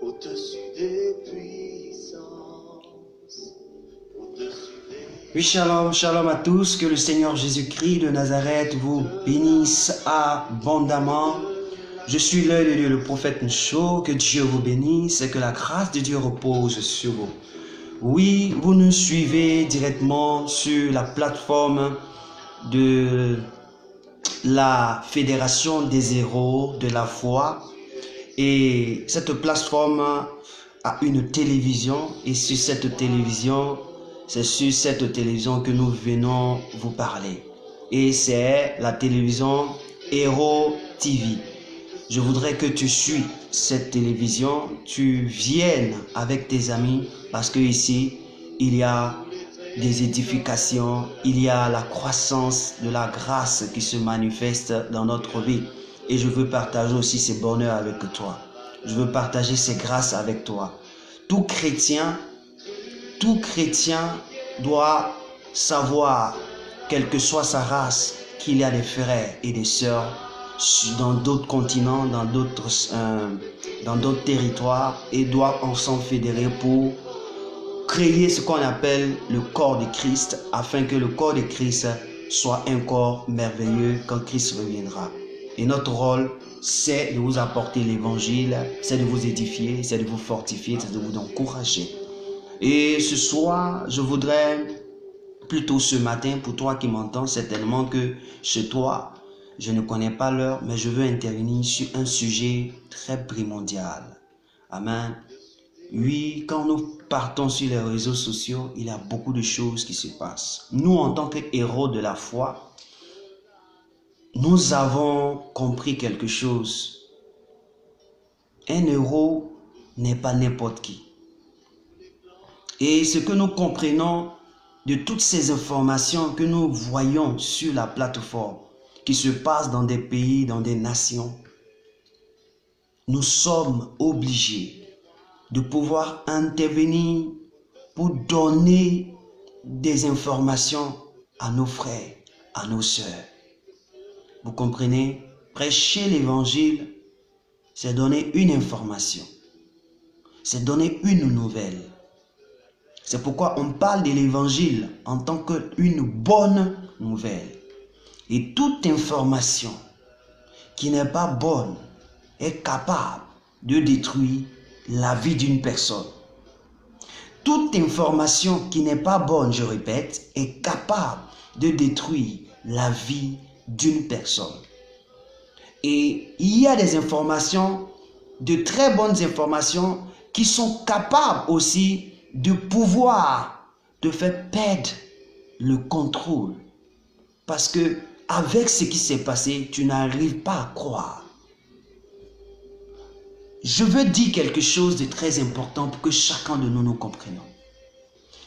au-dessus des puissances, au-dessus des... Oui, shalom, shalom à tous, que le Seigneur Jésus-Christ de Nazareth vous bénisse abondamment. Je suis l'œil de Dieu, le prophète Ncho, que Dieu vous bénisse et que la grâce de Dieu repose sur vous. Oui, vous nous suivez directement sur la plateforme de la Fédération des héros de la foi. Et cette plateforme a une télévision et sur cette télévision, c'est sur cette télévision que nous venons vous parler. Et c'est la télévision Héros TV. Je voudrais que tu suis cette télévision, tu viennes avec tes amis parce que ici, il y a des édifications, il y a la croissance de la grâce qui se manifeste dans notre vie. Et je veux partager aussi ces bonheurs avec toi. Je veux partager ces grâces avec toi. Tout chrétien doit savoir, quelle que soit sa race, qu'il y a des frères et des sœurs dans d'autres continents, dans d'autres territoires et doivent ensemble fédérer pour créer ce qu'on appelle le corps de Christ afin que le corps de Christ soit un corps merveilleux quand Christ reviendra. Et notre rôle, c'est de vous apporter l'évangile, c'est de vous édifier, c'est de vous fortifier, c'est de vous encourager. Et ce soir, je voudrais, plutôt ce matin, pour toi qui m'entends, certainement que chez toi, je ne connais pas l'heure, mais je veux intervenir sur un sujet très primordial. Amen. Oui, quand nous partons sur les réseaux sociaux, il y a beaucoup de choses qui se passent. Nous, en tant que héros de la foi, nous avons compris quelque chose. Un héros n'est pas n'importe qui. Et ce que nous comprenons de toutes ces informations que nous voyons sur la plateforme, qui se passent dans des pays, dans des nations, nous sommes obligés de pouvoir intervenir pour donner des informations à nos frères, à nos sœurs. Vous comprenez? Prêcher l'évangile, c'est donner une information. C'est donner une nouvelle. C'est pourquoi on parle de l'évangile en tant qu'une bonne nouvelle. Et toute information qui n'est pas bonne est capable de détruire la vie d'une personne. Toute information qui n'est pas bonne, je répète, est capable de détruire la vie d'une personne. Et il y a des informations, de très bonnes informations, qui sont capables aussi de pouvoir te faire perdre le contrôle. Parce que avec ce qui s'est passé, tu n'arrives pas à croire. Je veux dire quelque chose de très important pour que chacun de nous comprenions.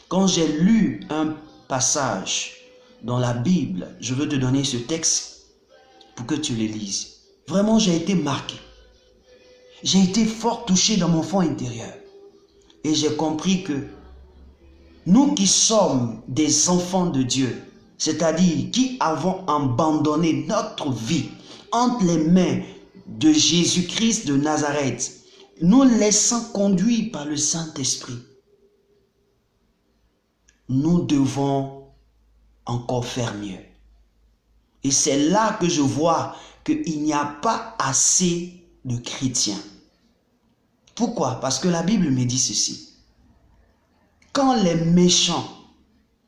Quand j'ai lu un passage dans la Bible, je veux te donner ce texte pour que tu le lises. Vraiment, j'ai été marqué. J'ai été fort touché dans mon fond intérieur. Et j'ai compris que nous qui sommes des enfants de Dieu, c'est-à-dire qui avons abandonné notre vie entre les mains de Jésus-Christ de Nazareth, nous laissant conduire par le Saint-Esprit, nous devons encore faire mieux. Et c'est là que je vois qu'il n'y a pas assez de chrétiens. Pourquoi? Parce que la Bible me dit ceci. Quand les méchants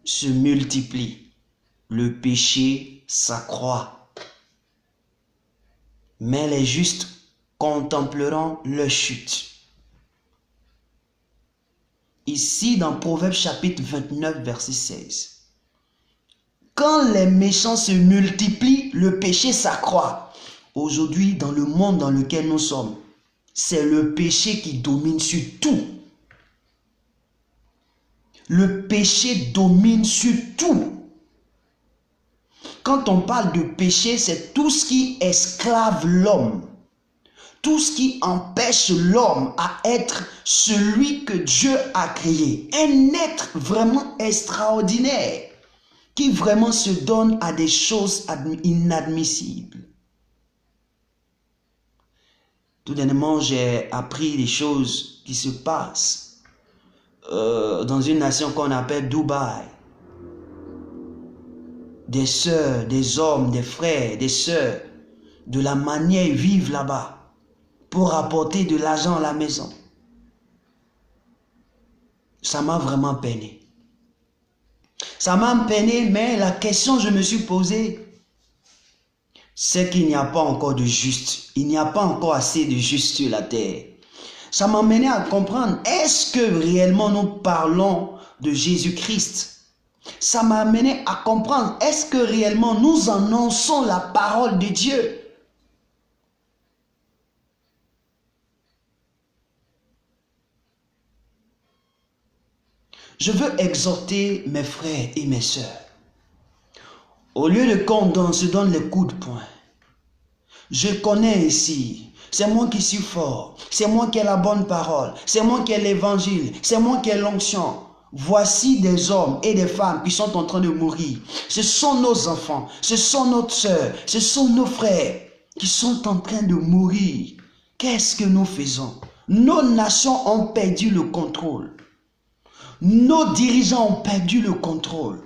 se multiplient, le péché s'accroît. Mais les justes contempleront leur chute. Ici, dans Proverbes chapitre 29, verset 16. Quand les méchants se multiplient, le péché s'accroît. Aujourd'hui, dans le monde dans lequel nous sommes, c'est le péché qui domine sur tout. Le péché domine sur tout. Quand on parle de péché, c'est tout ce qui esclave l'homme. Tout ce qui empêche l'homme à être celui que Dieu a créé. Un être vraiment extraordinaire qui vraiment se donne à des choses inadmissibles. Tout dernièrement, j'ai appris des choses qui se passent dans une nation qu'on appelle Dubaï. Des sœurs, des hommes, des frères, des sœurs, de la manière ils vivent là-bas pour apporter de l'argent à la maison. Ça m'a vraiment peiné. Ça m'a peiné, mais la question que je me suis posée, c'est qu'il n'y a pas encore de juste. Il n'y a pas encore assez de juste sur la terre. Ça m'a mené à comprendre, est-ce que réellement nous parlons de Jésus-Christ? Ça m'a amené à comprendre, est-ce que réellement nous annonçons la parole de Dieu? Je veux exhorter mes frères et mes sœurs. Au lieu de qu'on se donne les coups de poing, je connais ici, c'est moi qui suis fort, c'est moi qui ai la bonne parole, c'est moi qui ai l'évangile, c'est moi qui ai l'onction. Voici des hommes et des femmes qui sont en train de mourir. Ce sont nos enfants, ce sont nos sœurs, ce sont nos frères qui sont en train de mourir. Qu'est-ce que nous faisons? Nos nations ont perdu le contrôle. Nos dirigeants ont perdu le contrôle.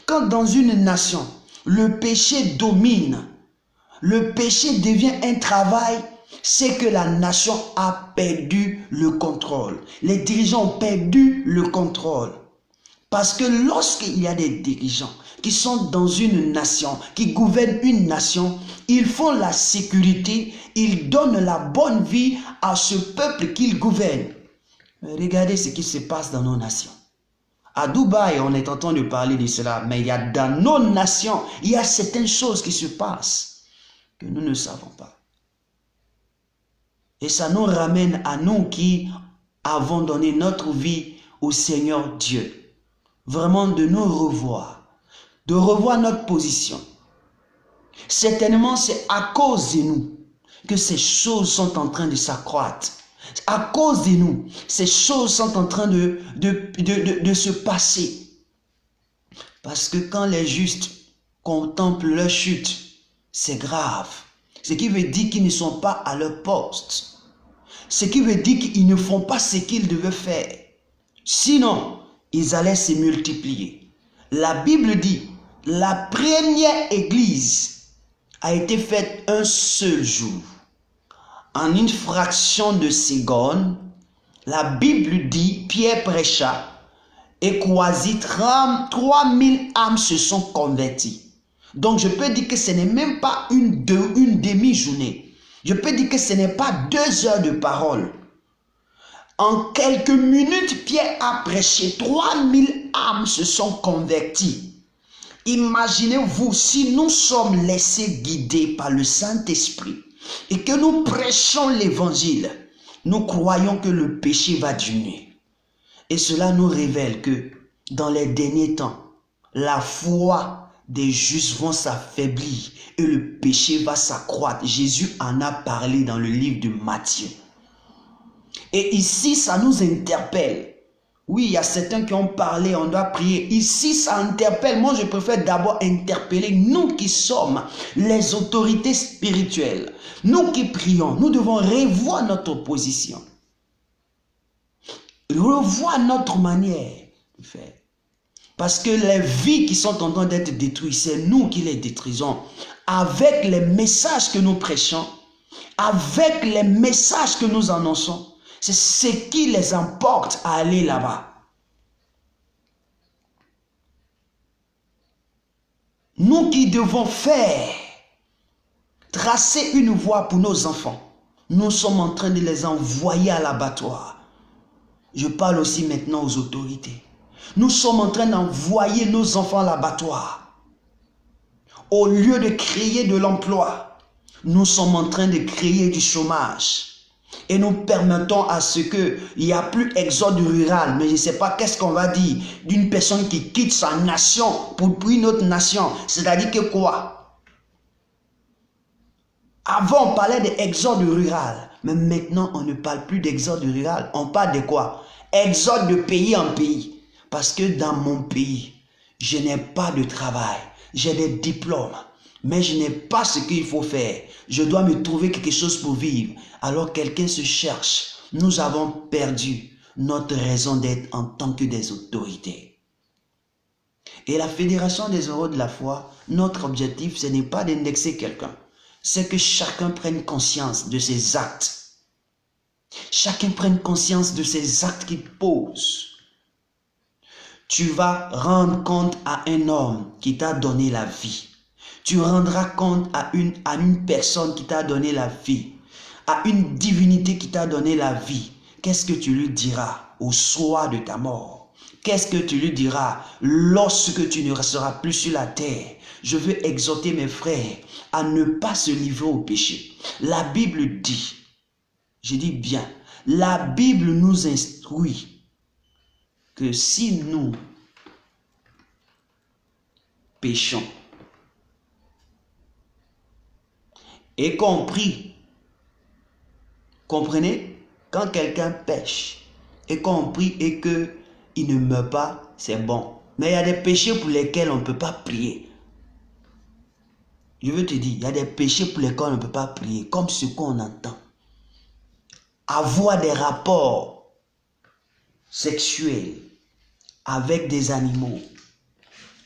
Quand dans une nation, le péché domine, le péché devient un travail, c'est que la nation a perdu le contrôle. Les dirigeants ont perdu le contrôle. Parce que lorsqu'il y a des dirigeants qui sont dans une nation, qui gouvernent une nation, ils font la sécurité, ils donnent la bonne vie à ce peuple qu'ils gouvernent. Regardez ce qui se passe dans nos nations. À Dubaï, on est en train de parler de cela, mais il y a dans nos nations, il y a certaines choses qui se passent que nous ne savons pas. Et ça nous ramène à nous qui avons donné notre vie au Seigneur Dieu. Vraiment de nous revoir, de revoir notre position. Certainement, c'est à cause de nous que ces choses sont en train de s'accroître. À cause de nous, ces choses sont en train de se passer. Parce que quand les justes contemplent leur chute, c'est grave. Ce qui veut dire qu'ils ne sont pas à leur poste. Ce qui veut dire qu'ils ne font pas ce qu'ils devaient faire. Sinon, ils allaient se multiplier. La Bible dit, la première église a été faite un seul jour. En une fraction de seconde, la Bible dit, Pierre prêcha et quasi 3000 âmes se sont converties. Donc je peux dire que ce n'est même pas une demi-journée. Je peux dire que ce n'est pas 2 heures de parole. En quelques minutes, Pierre a prêché, 3000 âmes se sont converties. Imaginez-vous si nous sommes laissés guider par le Saint-Esprit et que nous prêchons l'évangile, nous croyons que le péché va diminuer. Et cela nous révèle que dans les derniers temps, la foi des justes vont s'affaiblir et le péché va s'accroître. Jésus en a parlé dans le livre de Matthieu. Et ici, ça nous interpelle. Oui, il y a certains qui ont parlé, on doit prier. Ici, ça interpelle. Moi, je préfère d'abord interpeller nous qui sommes les autorités spirituelles. Nous qui prions, nous devons revoir notre position. Revoir notre manière de faire. Parce que les vies qui sont en train d'être détruites, c'est nous qui les détruisons. Avec les messages que nous prêchons, avec les messages que nous annonçons, c'est ce qui les emporte à aller là-bas. Nous qui devons faire, tracer une voie pour nos enfants, nous sommes en train de les envoyer à l'abattoir. Je parle aussi maintenant aux autorités. Nous sommes en train d'envoyer nos enfants à l'abattoir. Au lieu de créer de l'emploi, nous sommes en train de créer du chômage. Et nous permettons à ce qu'il n'y a plus exode rural, mais je ne sais pas qu'est-ce qu'on va dire d'une personne qui quitte sa nation pour une autre nation. C'est-à-dire que quoi? Avant, on parlait d'exode rural, mais maintenant, on ne parle plus d'exode rural. On parle de quoi? Exode de pays en pays. Parce que dans mon pays, je n'ai pas de travail. J'ai des diplômes. mais je n'ai pas ce qu'il faut faire. Je dois me trouver quelque chose pour vivre. Alors quelqu'un se cherche. Nous avons perdu notre raison d'être en tant que des autorités. Et la Fédération des héros de la foi, notre objectif, ce n'est pas d'indexer quelqu'un. C'est que chacun prenne conscience de ses actes. Chacun prenne conscience de ses actes qu'il pose. Tu vas rendre compte à un homme qui t'a donné la vie. Tu rendras compte à une personne qui t'a donné la vie. À une divinité qui t'a donné la vie. Qu'est-ce que tu lui diras au soir de ta mort? Qu'est-ce que tu lui diras lorsque tu ne resteras plus sur la terre? Je veux exhorter mes frères à ne pas se livrer au péché. La Bible dit, je dis bien, la Bible nous instruit que si nous péchons, et compris, comprenez, quand quelqu'un pêche, et compris et que il ne meurt pas, c'est bon. Mais il y a des péchés pour lesquels on ne peut pas prier. Je veux te dire, il y a des péchés pour lesquels on ne peut pas prier, comme ce qu'on entend. Avoir des rapports sexuels avec des animaux,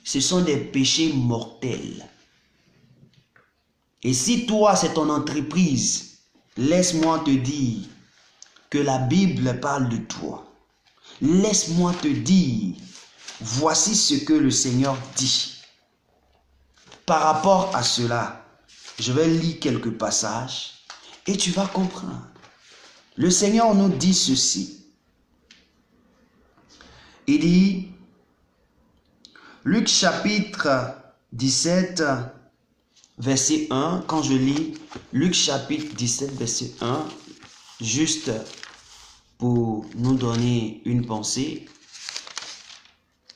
ce sont des péchés mortels. Et si toi, c'est ton entreprise, laisse-moi te dire que la Bible parle de toi. Laisse-moi te dire, voici ce que le Seigneur dit. Par rapport à cela, je vais lire quelques passages et tu vas comprendre. Le Seigneur nous dit ceci. Il dit, Luc chapitre 17, verset 1, quand je lis Luc chapitre 17, verset 1, juste pour nous donner une pensée,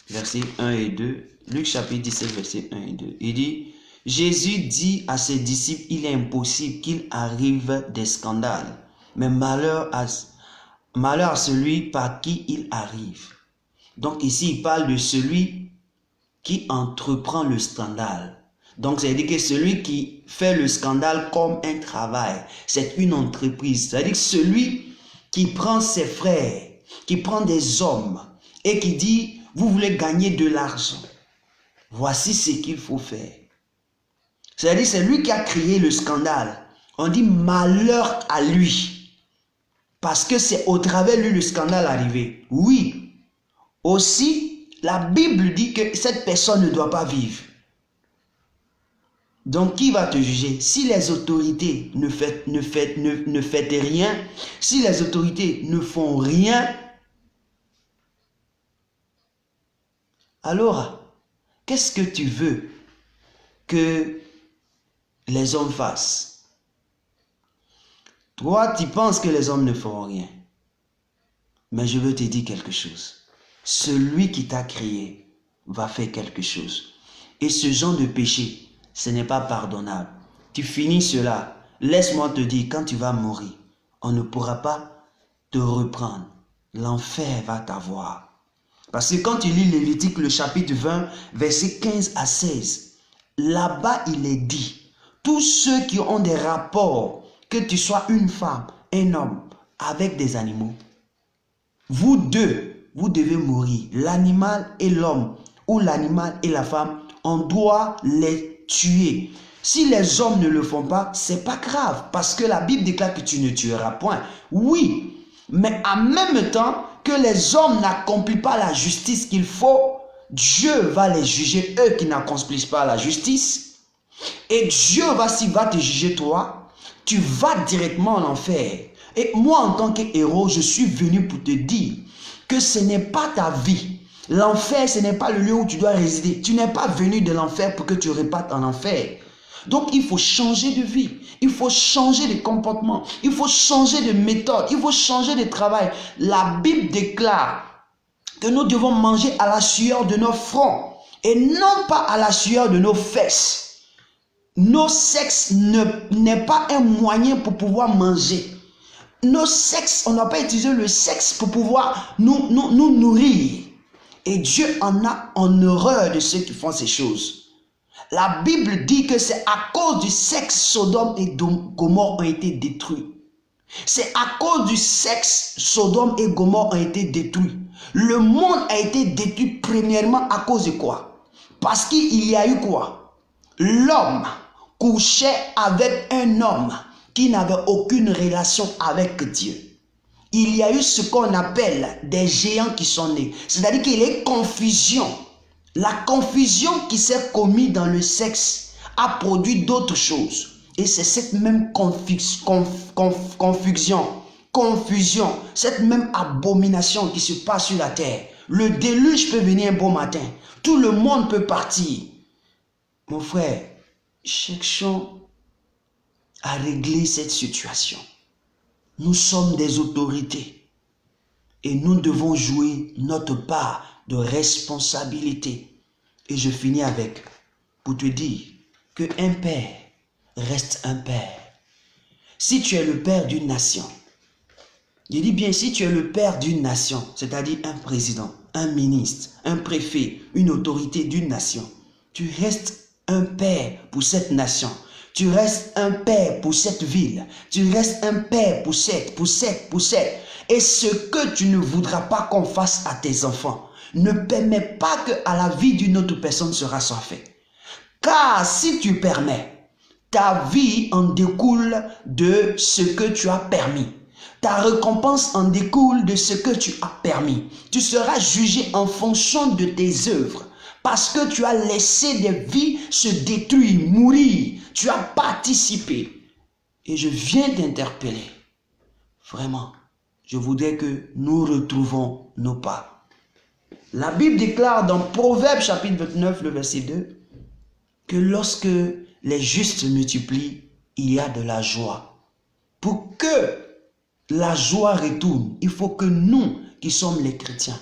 versets 1 et 2, Luc chapitre 17, verset 1 et 2, il dit, Jésus dit à ses disciples, il est impossible qu'il arrive des scandales, mais malheur à celui par qui il arrive. Donc ici, il parle de celui qui entreprend le scandale. Donc, c'est-à-dire que celui qui fait le scandale comme un travail, c'est une entreprise. C'est-à-dire que celui qui prend ses frères, qui prend des hommes et qui dit, vous voulez gagner de l'argent. Voici ce qu'il faut faire. C'est-à-dire c'est lui qui a créé le scandale. On dit malheur à lui. Parce que c'est au travers de lui le scandale arrivé. Oui. Aussi, la Bible dit que cette personne ne doit pas vivre. Donc, qui va te juger? Si les autorités ne faites rien, si les autorités ne font rien, alors, qu'est-ce que tu veux que les hommes fassent? Toi, tu penses que les hommes ne feront rien. Mais je veux te dire quelque chose. Celui qui t'a créé va faire quelque chose. Et ce genre de péché, ce n'est pas pardonnable. Tu finis cela. Laisse-moi te dire, quand tu vas mourir, on ne pourra pas te reprendre. L'enfer va t'avoir. Parce que quand tu lis Lévitique, le chapitre 20, versets 15 à 16, là-bas, il est dit, tous ceux qui ont des rapports, que tu sois une femme, un homme, avec des animaux, vous deux, vous devez mourir. L'animal et l'homme, ou l'animal et la femme, on doit les tuer. Si les hommes ne le font pas, c'est pas grave, parce que la Bible déclare que tu ne tueras point. Oui, mais en même temps que les hommes n'accomplissent pas la justice qu'il faut, Dieu va les juger, eux qui n'accomplissent pas la justice. Et Dieu s'il va te juger toi, tu vas directement en enfer. Et moi, en tant qu'héros, je suis venu pour te dire que ce n'est pas ta vie. L'enfer, ce n'est pas le lieu où tu dois résider. Tu n'es pas venu de l'enfer pour que tu repartes en enfer. Donc, il faut changer de vie. Il faut changer de comportement. Il faut changer de méthode. Il faut changer de travail. La Bible déclare que nous devons manger à la sueur de nos fronts et non pas à la sueur de nos fesses. Nos sexes n'est pas un moyen pour pouvoir manger. Nos sexes, on n'a pas utilisé le sexe pour pouvoir nous nourrir. Et Dieu en a en horreur de ceux qui font ces choses. La Bible dit que c'est à cause du sexe Sodome et Gomorrhe ont été détruits. C'est à cause du sexe Sodome et Gomorrhe ont été détruits. Le monde a été détruit premièrement à cause de quoi? Parce qu'il y a eu quoi? L'homme couchait avec un homme qui n'avait aucune relation avec Dieu. Il y a eu ce qu'on appelle des géants qui sont nés. C'est-à-dire qu'il y a eu confusion. La confusion qui s'est commise dans le sexe a produit d'autres choses. Et c'est cette même confusion, cette même abomination qui se passe sur la terre. Le déluge peut venir un bon matin. Tout le monde peut partir. Mon frère, cherchons à régler cette situation. Nous sommes des autorités et nous devons jouer notre part de responsabilité. Et je finis avec, pour te dire qu'un père reste un père. Si tu es le père d'une nation, je dis bien si tu es le père d'une nation, c'est-à-dire un président, un ministre, un préfet, une autorité d'une nation, tu restes un père pour cette nation. Tu restes un père pour cette ville. Tu restes un père pour cette. Et ce que tu ne voudras pas qu'on fasse à tes enfants, ne permets pas qu'à la vie d'une autre personne sera soit fait. Car si tu permets, ta vie en découle de ce que tu as permis. Ta récompense en découle de ce que tu as permis. Tu seras jugé en fonction de tes œuvres. Parce que tu as laissé des vies se détruire, mourir. Tu as participé. Et je viens t'interpeller. Vraiment, je voudrais que nous retrouvons nos pas. La Bible déclare dans Proverbes chapitre 29, le verset 2, que lorsque les justes se multiplient, il y a de la joie. Pour que la joie retourne, il faut que nous, qui sommes les chrétiens,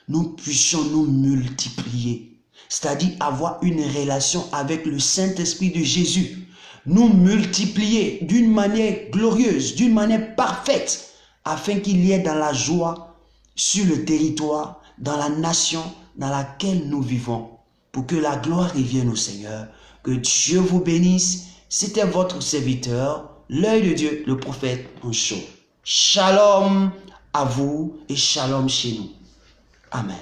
nous puissions nous multiplier. C'est-à-dire avoir une relation avec le Saint-Esprit de Jésus. Nous multiplier d'une manière glorieuse, d'une manière parfaite, afin qu'il y ait dans la joie sur le territoire, dans la nation dans laquelle nous vivons, pour que la gloire revienne au Seigneur. Que Dieu vous bénisse. C'était votre serviteur, l'œil de Dieu, le prophète Ancho. Shalom à vous et shalom chez nous. Amen.